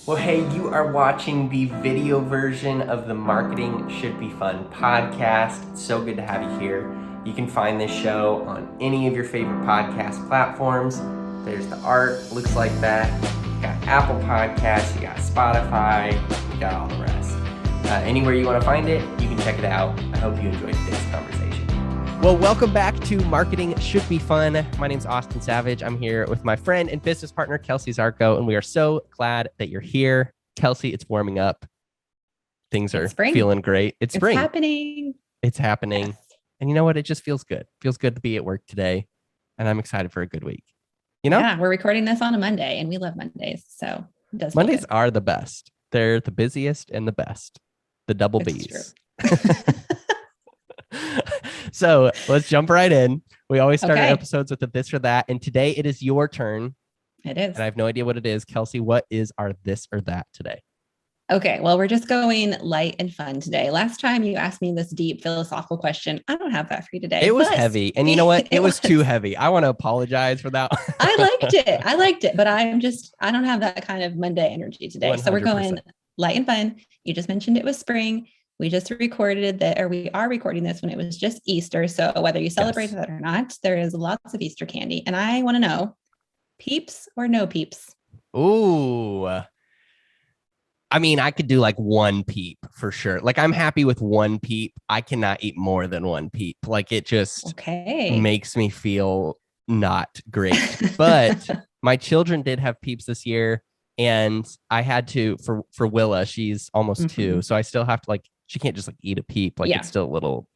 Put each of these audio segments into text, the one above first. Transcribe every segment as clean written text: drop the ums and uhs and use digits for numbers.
Well, hey, you are watching the video version of the Marketing Should Be Fun podcast. It's so good to have you here. You can find this show on any of your favorite podcast platforms. There's the art, looks like that. You got Apple Podcasts, you got Spotify, you got all the rest. Anywhere you want to find it, you can check it out. I hope you enjoyed today's conversation. Well, welcome back to Marketing Should Be Fun. My name's Austin Savage. I'm here with my friend and business partner, Kelsey Zarko, and we are so glad that you're here. Kelsey, it's warming up. Things are feeling great. It's spring. It's happening. Yes. And you know what? It just feels good. Feels good to be at work today. And I'm excited for a good week. You know? Yeah, we're recording this on a Monday and we love Mondays. So it does Mondays are the best. They're the busiest and the best. The double B's. So let's jump right in. We always start our episodes with a this or that. And today it is your turn. It is. And I have no idea what it is. Kelsey, what is our this or that today? Okay. Well, we're just going light and fun today. Last time you asked me this deep philosophical question. I don't have that for you today. It was heavy. And you know what? It was too heavy. I want to apologize for that. I liked it. But I don't have that kind of Monday energy today. 100%. So we're going light and fun. You just mentioned it was spring. We just recorded that, or we are recording this when it was just Easter. So whether you celebrate that or not, there is lots of Easter candy. And I want to know, peeps or no peeps? Ooh. I mean, I could do like one peep for sure. Like I'm happy with one peep. I cannot eat more than one peep. Like it just makes me feel not great. But my children did have peeps this year. And I had to, for Willa, she's almost 2. So I still have to she can't just eat a peep. It's still a little,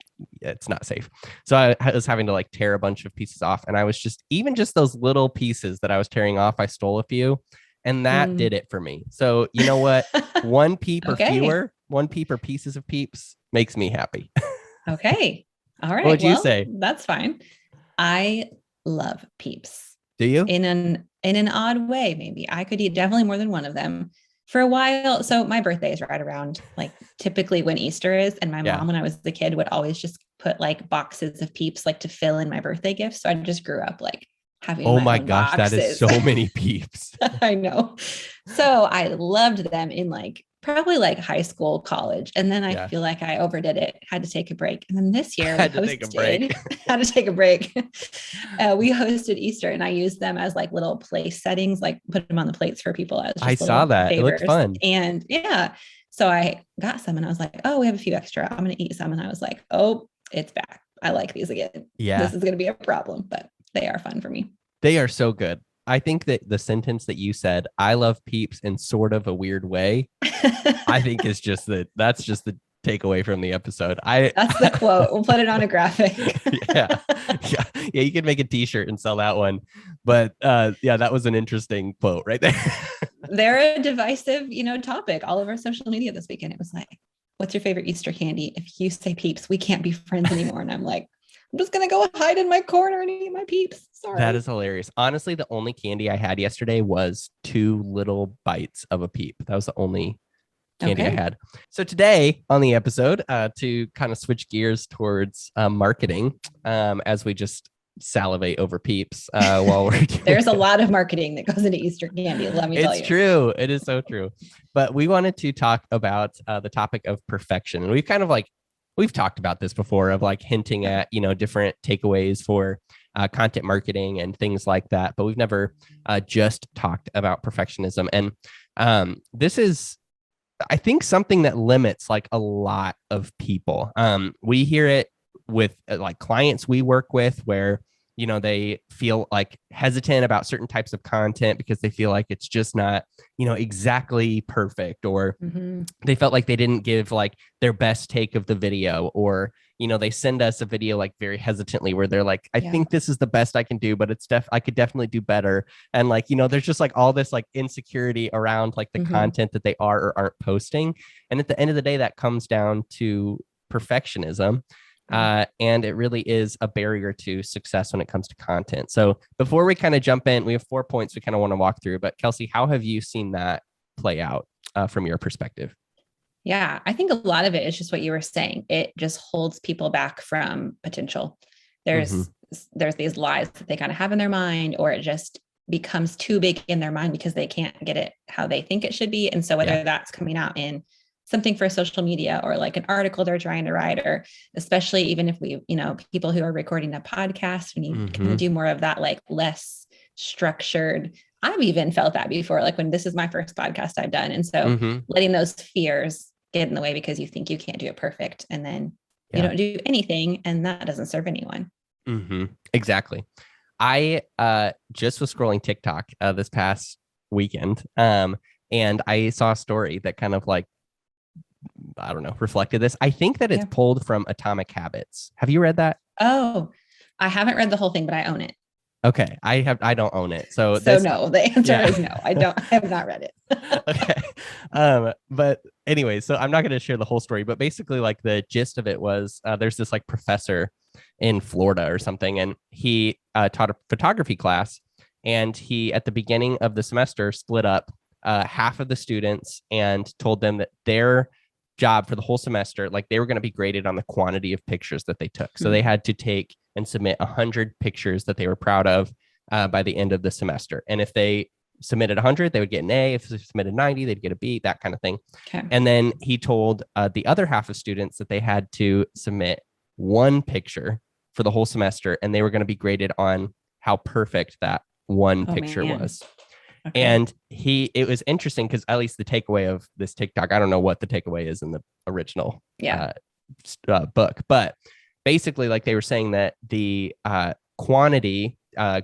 it's not safe. So I was having to tear a bunch of pieces off. And I was even those little pieces that I was tearing off, I stole a few. And that did it for me. So you know what? One peep or fewer, one peep or pieces of peeps makes me happy. Okay. All right. What would you say? That's fine. I love peeps. Do you? In an odd way, maybe. I could eat definitely more than one of them. For a while, so my birthday is right around typically when Easter is. And my mom, when I was a kid, would always just put boxes of peeps to fill in my birthday gifts. So I just grew up having my gosh, boxes. That is so many peeps. I know. So I loved them in probably high school, college. And then I feel like I overdid it, had to take a break. And then this year had to take a break. We hosted Easter and I used them as little place settings, put them on the plates for people. As I saw that. Favors. It looked fun. And so I got some and I was like, oh, we have a few extra. I'm going to eat some. And I was like, oh, it's back. I like these again. Yeah. This is going to be a problem, but they are fun for me. They are so good. I think that the sentence that you said, I love peeps in sort of a weird way, I think is that's just the takeaway from the episode. That's the quote. We'll put it on a graphic. Yeah. You could make a t-shirt and sell that one. But that was an interesting quote right there. They're a divisive, topic all over social media this weekend. It was what's your favorite Easter candy? If you say peeps, we can't be friends anymore. And I'm I'm just going to go hide in my corner and eat my peeps. Sorry. That is hilarious. Honestly, the only candy I had yesterday was 2 little bites of a peep. That was the only candy I had. So today on the episode, to kind of switch gears towards marketing, as we just salivate over peeps while we're doing There's a lot of marketing that goes into Easter candy. Let me tell you. It's true. It is so true. But we wanted to talk about the topic of perfection. And we've kind of we've talked about this before of hinting at, different takeaways for content marketing and things like that. But we've never just talked about perfectionism. And this is, I think, something that limits a lot of people. We hear it with clients we work with where, they feel hesitant about certain types of content because they feel like it's just not, exactly perfect, or they felt like they didn't give their best take of the video, or, they send us a video very hesitantly where they're I think this is the best I can do, but I could definitely do better. And there's just all this insecurity around the content that they are or aren't posting. And at the end of the day, that comes down to perfectionism. And it really is a barrier to success when it comes to content. So before we kind of jump in, we have 4 points we kind of want to walk through. But Kelsey, how have you seen that play out from your perspective? Yeah, I think a lot of it is just what you were saying. It just holds people back from potential. There's these lies that they kind of have in their mind, or it just becomes too big in their mind because they can't get it how they think it should be. And so whether that's coming out in something for social media or like an article they're trying to write, or especially even if we, people who are recording a podcast, we need to do more of that, like less structured. I've even felt that before, like when this is my first podcast I've done. And so letting those fears get in the way because you think you can't do it perfect. And then you don't do anything, and that doesn't serve anyone. Exactly. I just was scrolling TikTok this past weekend, and I saw a story that kind of like, I don't know, reflected this. I think that it's pulled from Atomic Habits. Have you read that? Oh, I haven't read the whole thing, but I own it. Okay. I don't own it. So no, the answer is no. I have not read it. Okay. But anyway, so I'm not going to share the whole story, but basically like the gist of it was there's this like professor in Florida or something, and he taught a photography class, and he at the beginning of the semester split up half of the students and told them that their job for the whole semester, like they were going to be graded on the quantity of pictures that they took. So they had to take and submit 100 pictures that they were proud of by the end of the semester. And if they submitted 100, they would get an A. If they submitted 90, they'd get a B, that kind of thing. Okay. And then he told the other half of students that they had to submit one picture for the whole semester, and they were going to be graded on how perfect that one picture was. Okay. And it was interesting because at least the takeaway of this TikTok, I don't know what the takeaway is in the original book, but basically like they were saying that the quantity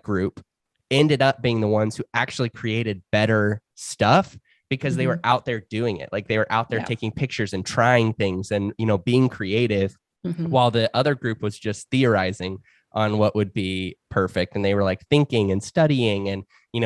group ended up being the ones who actually created better stuff because they were out there doing it. Like they were out there taking pictures and trying things and, being creative, while the other group was just theorizing on what would be perfect. And they were like thinking and studying and,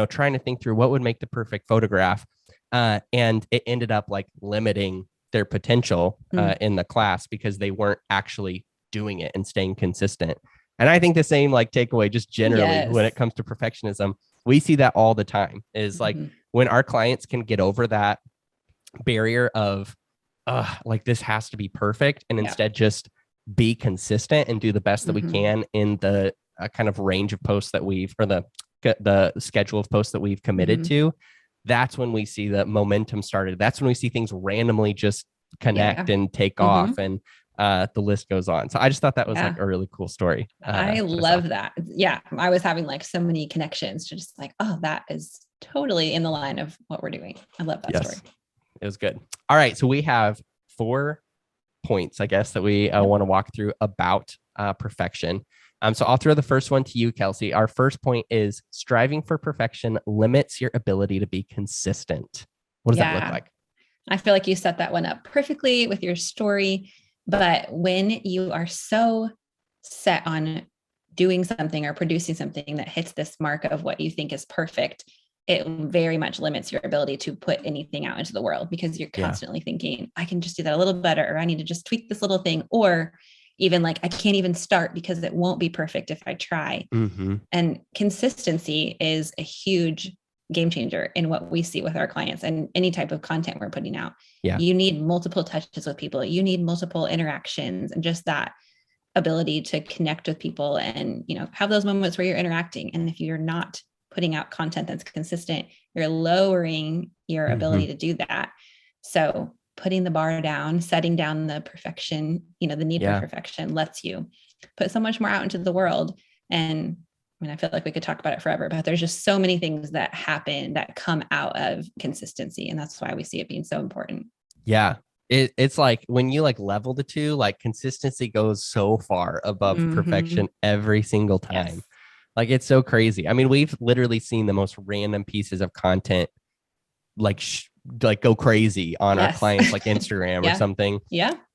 trying to think through what would make the perfect photograph. And it ended up like limiting their potential in the class because they weren't actually doing it and staying consistent. And I think the same like takeaway, just generally when it comes to perfectionism, we see that all the time is like when our clients can get over that barrier of like this has to be perfect and instead just be consistent and do the best that we can in the kind of range of posts that or the schedule of posts that we've committed to. That's when we see the momentum started. That's when we see things randomly just connect and take off, and the list goes on. So I just thought that was like a really cool story. I love that. Yeah. I was having like so many connections to just like, oh, that is totally in the line of what we're doing. I love that story. It was good. All right. So we have 4 points, I guess, that we want to walk through about perfection. So I'll throw the first one to you, Kelsey. Our first point is striving for perfection limits your ability to be consistent. What does that look like? I feel like you set that one up perfectly with your story. But when you are so set on doing something or producing something that hits this mark of what you think is perfect, it very much limits your ability to put anything out into the world because you're constantly thinking, I can just do that a little better, or I need to just tweak this little thing, or even like, I can't even start because it won't be perfect if I try. And consistency is a huge game changer in what we see with our clients and any type of content we're putting out. You need multiple touches with people. You need multiple interactions, and just that ability to connect with people and, have those moments where you're interacting. And if you're not putting out content that's consistent, you're lowering your ability to do that. So putting the bar down, setting down the perfection, the need for perfection lets you put so much more out into the world. And I feel like we could talk about it forever, but there's just so many things that happen that come out of consistency. And that's why we see it being so important. Yeah. It's like when you like level the two, like consistency goes so far above perfection every single time. Like it's so crazy. I mean, we've literally seen the most random pieces of content like go crazy on our clients, like Instagram or something.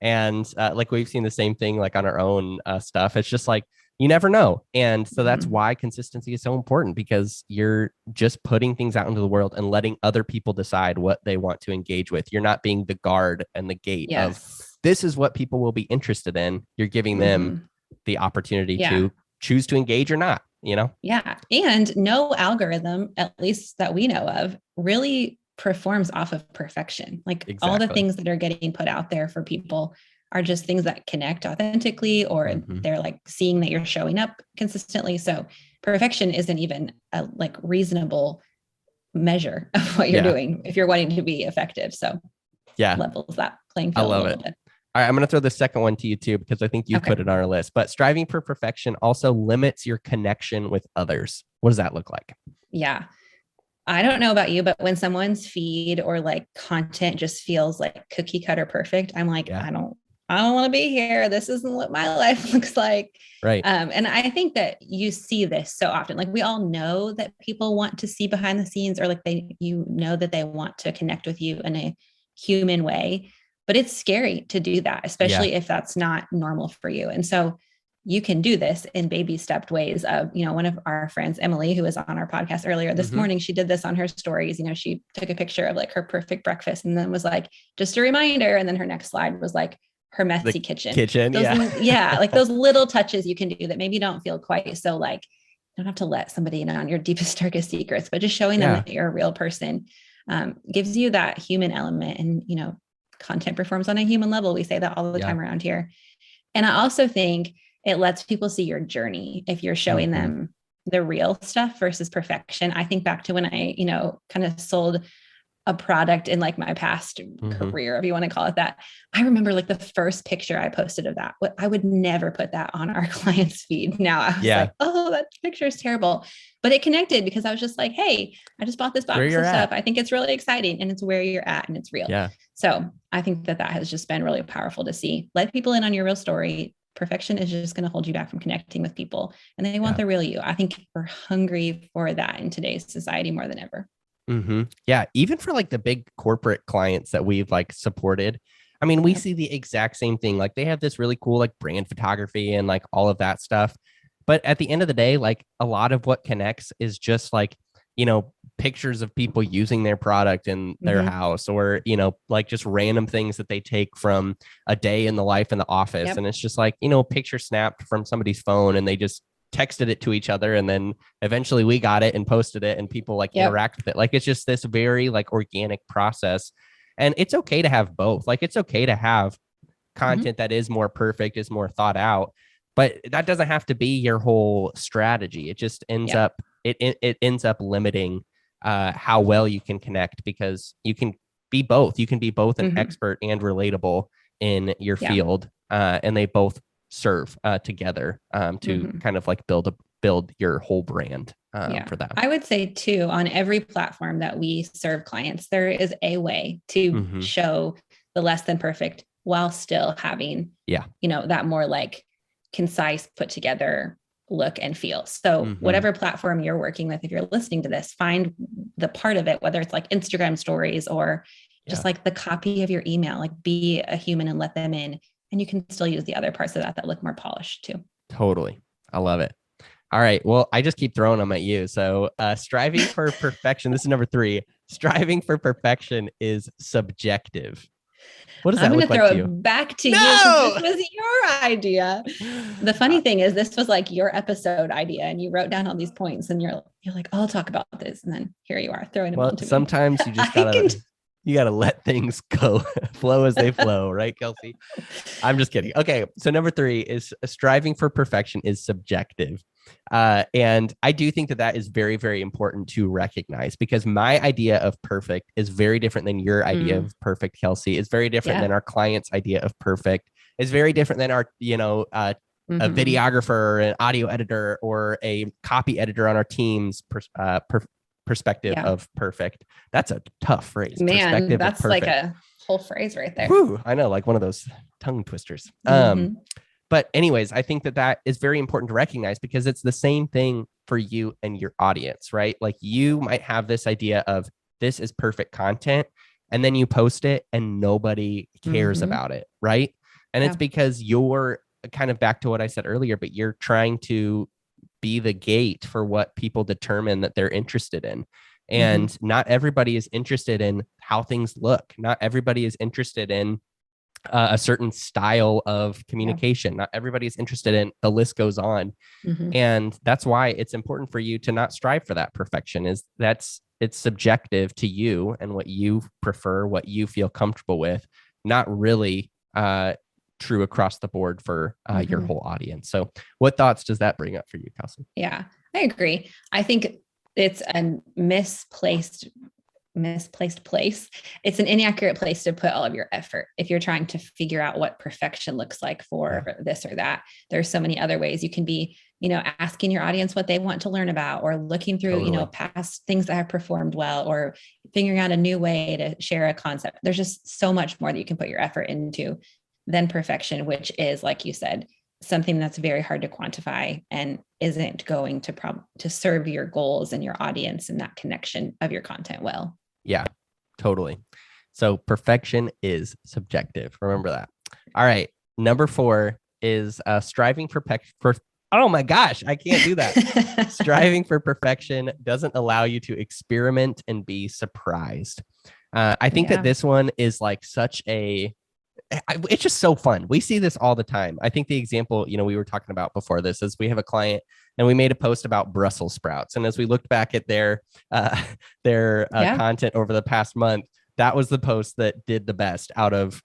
And like we've seen the same thing like on our own stuff. It's just like, you never know. And so that's why consistency is so important, because you're just putting things out into the world and letting other people decide what they want to engage with. You're not being the guard and the gate of this is what people will be interested in. You're giving them the opportunity to choose to engage or not, And no algorithm, at least that we know of, really performs off of perfection. Like all the things that are getting put out there for people are just things that connect authentically, or they're like seeing that you're showing up consistently. So perfection isn't even a like reasonable measure of what you're doing if you're wanting to be effective. So levels that playing field a little bit. All right, I'm going to throw the second one to you too, because I think you put it on our list. But striving for perfection also limits your connection with others. What does that look like? Yeah. I don't know about you, but when someone's feed or like content just feels like cookie cutter perfect, I'm like, I don't want to be here. This isn't what my life looks like. Right. And I think that you see this so often. Like we all know that people want to see behind the scenes, or like you know that they want to connect with you in a human way, but it's scary to do that, especially if that's not normal for you. And so you can do this in baby stepped ways of, one of our friends, Emily, who was on our podcast earlier this morning, she did this on her stories. She took a picture of like her perfect breakfast and then was like, just a reminder. And then her next slide was like her messy kitchen. Like those little touches you can do that maybe don't feel quite so like, you don't have to let somebody in on your deepest, darkest secrets, but just showing them that you're a real person gives you that human element. And, content performs on a human level. We say that all the time around here. And I also think it lets people see your journey if you're showing them the real stuff versus perfection. I think back to when I, kind of sold a product in like my past career, if you want to call it that. I remember like the first picture I posted of that. I would never put that on our client's feed. Now I was like, oh, that picture is terrible. But it connected because I was just like, hey, I just bought this box of stuff. I think it's really exciting and it's where you're at and it's real. Yeah. So I think that has just been really powerful to see. Let people in on your real story. Perfection is just going to hold you back from connecting with people, and they want the real you. I think we're hungry for that in today's society more than ever. Yeah. Even for like the big corporate clients that we've like supported. I mean, we see the exact same thing. Like they have this really cool, like brand photography and like all of that stuff. But at the end of the day, like a lot of what connects is just like, pictures of people using their product in their house, or, like just random things that they take from a day in the life in the office. And it's just like, picture snapped from somebody's phone and they just texted it to each other. And then eventually we got it and posted it and people like interact with it. Like, it's just this very like organic process. And it's okay to have both. Like, it's okay to have content that is more perfect, is more thought out, but that doesn't have to be your whole strategy. It just ends up, it ends up limiting how well you can connect, because you can be both. You can be both an expert and relatable in your field. And they both serve together to kind of like build your whole brand for them. I would say too, on every platform that we serve clients, there is a way to show the less than perfect while still having, that more like concise, put together look and feel. So whatever platform you're working with, if you're listening to this, find the part of it, whether it's like Instagram stories or just like the copy of your email, like be a human and let them in. And you can still use the other parts of that look more polished too. Totally. I love it. All right. Well, I just keep throwing them at you. So striving for perfection. This is number 3. Striving for perfection is subjective. What does that look like to you? I'm going to throw it back to you because this was your idea. The funny thing is this was like your episode idea and you wrote down all these points and you're like, I'll talk about this. And then here you are throwing them onto me. Sometimes you just gotta let things go, flow as they flow, right, Kelsey? I'm just kidding. Okay, so number 3 is striving for perfection is subjective. And I do think that is very, very important to recognize, because my idea of perfect is very different than your idea of perfect, Kelsey. It's very different than our client's idea of perfect. It's very different than our, a videographer or an audio editor or a copy editor on our team's perspective of perfect. That's a tough phrase. Man, that's like a whole phrase right there. Whew, I know, like one of those tongue twisters. But anyways, I think that is very important to recognize, because it's the same thing for you and your audience, right? Like you might have this idea of this is perfect content, and then you post it and nobody cares about it, right? And it's because you're kind of back to what I said earlier, but you're trying to be the gate for what people determine that they're interested in. And not everybody is interested in how things look. Not everybody is interested in a certain style of communication. Not everybody is interested in, the list goes on. And that's why it's important for you to not strive for that perfection. It's subjective to you and what you prefer, what you feel comfortable with, not really true across the board for your whole audience. So what thoughts does that bring up for you, Kelsey? Yeah, I agree. I think it's a misplaced place. It's an inaccurate place to put all of your effort. If you're trying to figure out what perfection looks like for this or that, there's so many other ways you can be, asking your audience what they want to learn about, or looking through, past things that have performed well, or figuring out a new way to share a concept. There's just so much more that you can put your effort into than perfection, which is, like you said, something that's very hard to quantify and isn't going to serve your goals and your audience and that connection of your content well. Yeah, totally. So perfection is subjective. Remember that. All right. Number 4 is striving for oh my gosh, I can't do that. Striving for perfection doesn't allow you to experiment and be surprised. I think that this one is like it's just so fun. We see this all the time. I think the example, we were talking about before this is we have a client and we made a post about Brussels sprouts. And as we looked back at their content over the past month, that was the post that did the best out of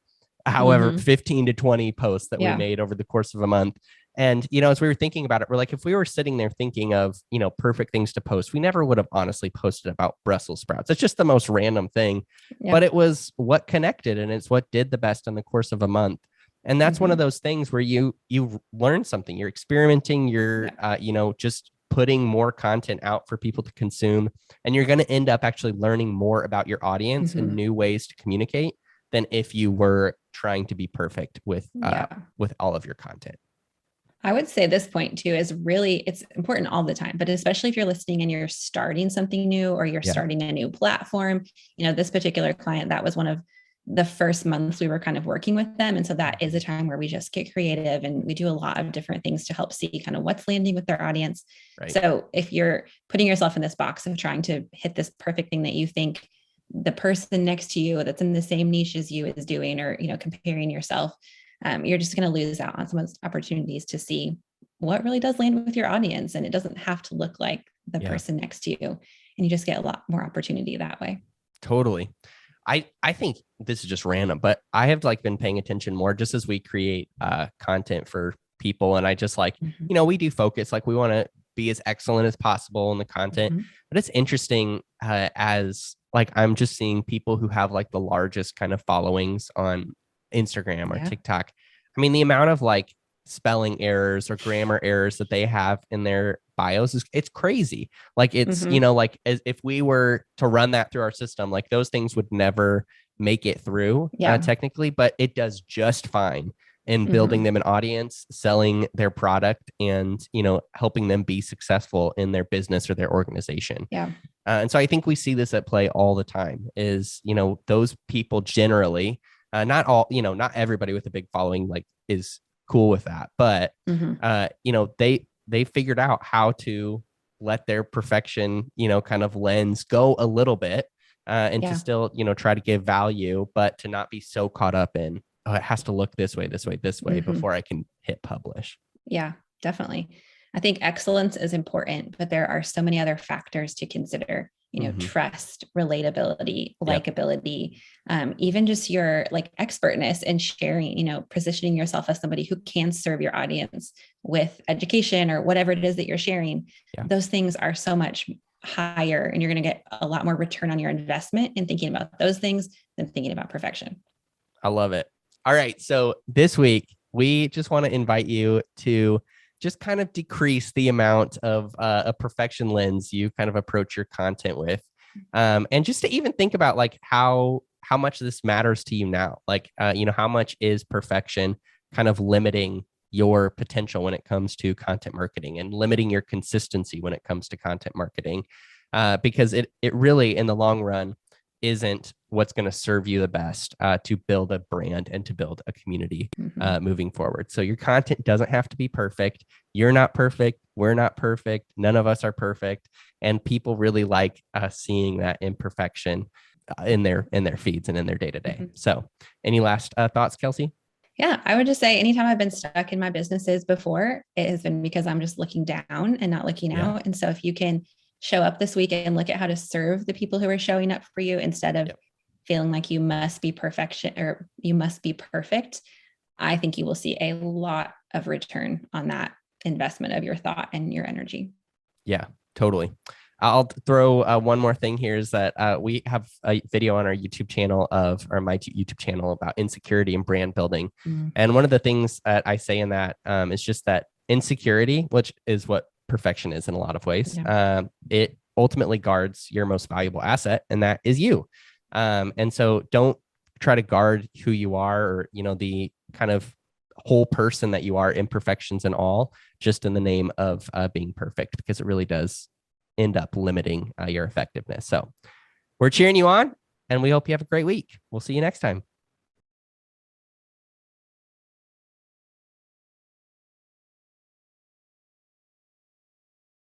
however 15 to 20 posts that we made over the course of a month. And, as we were thinking about it, we're like, if we were sitting there thinking of, perfect things to post, we never would have honestly posted about Brussels sprouts. It's just the most random thing, but it was what connected and it's what did the best in the course of a month. And that's one of those things where you learn something, you're experimenting, you're, just putting more content out for people to consume. And you're going to end up actually learning more about your audience and new ways to communicate than if you were trying to be perfect with all of your content. I would say this point too is really, it's important all the time, but especially if you're listening and you're starting something new or you're starting a new platform, this particular client, that was one of the first months we were kind of working with them. And so that is a time where we just get creative and we do a lot of different things to help see kind of what's landing with their audience. Right. So if you're putting yourself in this box of trying to hit this perfect thing that you think the person next to you that's in the same niche as you is doing, or, comparing yourself, you're just going to lose out on some of those opportunities to see what really does land with your audience. And it doesn't have to look like the person next to you. And you just get a lot more opportunity that way. Totally. I think this is just random, but I have been paying attention more just as we create content for people. And I just we do focus, we want to be as excellent as possible in the content, but it's interesting as I'm just seeing people who have the largest kind of followings on Instagram or TikTok. I mean, the amount of spelling errors or grammar errors that they have in their bios it's crazy. It's, as if we were to run that through our system, those things would never make it through technically, but it does just fine in building them an audience, selling their product, and, helping them be successful in their business or their organization. And so I think we see this at play all the time is, those people generally, not all, not everybody with a big following is cool with that, but they figured out how to let their perfection, kind of lens go a little bit and to still, try to give value, but to not be so caught up in, oh, it has to look this way before I can hit publish. Yeah, definitely. I think excellence is important, but there are so many other factors to consider, trust, relatability, likability, even just your expertness in sharing, positioning yourself as somebody who can serve your audience with education or whatever it is that you're sharing. Those things are so much higher and you're going to get a lot more return on your investment in thinking about those things than thinking about perfection. I love it. All right. So this week, we just want to invite you to just kind of decrease the amount of a perfection lens you kind of approach your content with. And just to even think about how much this matters to you now, how much is perfection kind of limiting your potential when it comes to content marketing and limiting your consistency when it comes to content marketing, because it really, in the long run, isn't what's going to serve you the best to build a brand and to build a community moving forward. So your content doesn't have to be perfect. You're not perfect. We're not perfect. None of us are perfect. And people really like seeing that imperfection in their feeds and in their day-to-day. So any last thoughts, Kelsey? Yeah, I would just say anytime I've been stuck in my businesses before, it has been because I'm just looking down and not looking out. And so if you can show up this week and look at how to serve the people who are showing up for you instead of feeling like you must be perfection or you must be perfect, I think you will see a lot of return on that investment of your thought and your energy. Yeah, totally. I'll throw one more thing here is that we have a video on our YouTube channel or my YouTube channel about insecurity and brand building. And one of the things that I say in that is just that insecurity, which is what perfection is in a lot of ways, it ultimately guards your most valuable asset, and that is you. And so don't try to guard who you are, or, the kind of whole person that you are, imperfections and all, just in the name of being perfect, because it really does end up limiting your effectiveness. So we're cheering you on, and we hope you have a great week. We'll see you next time.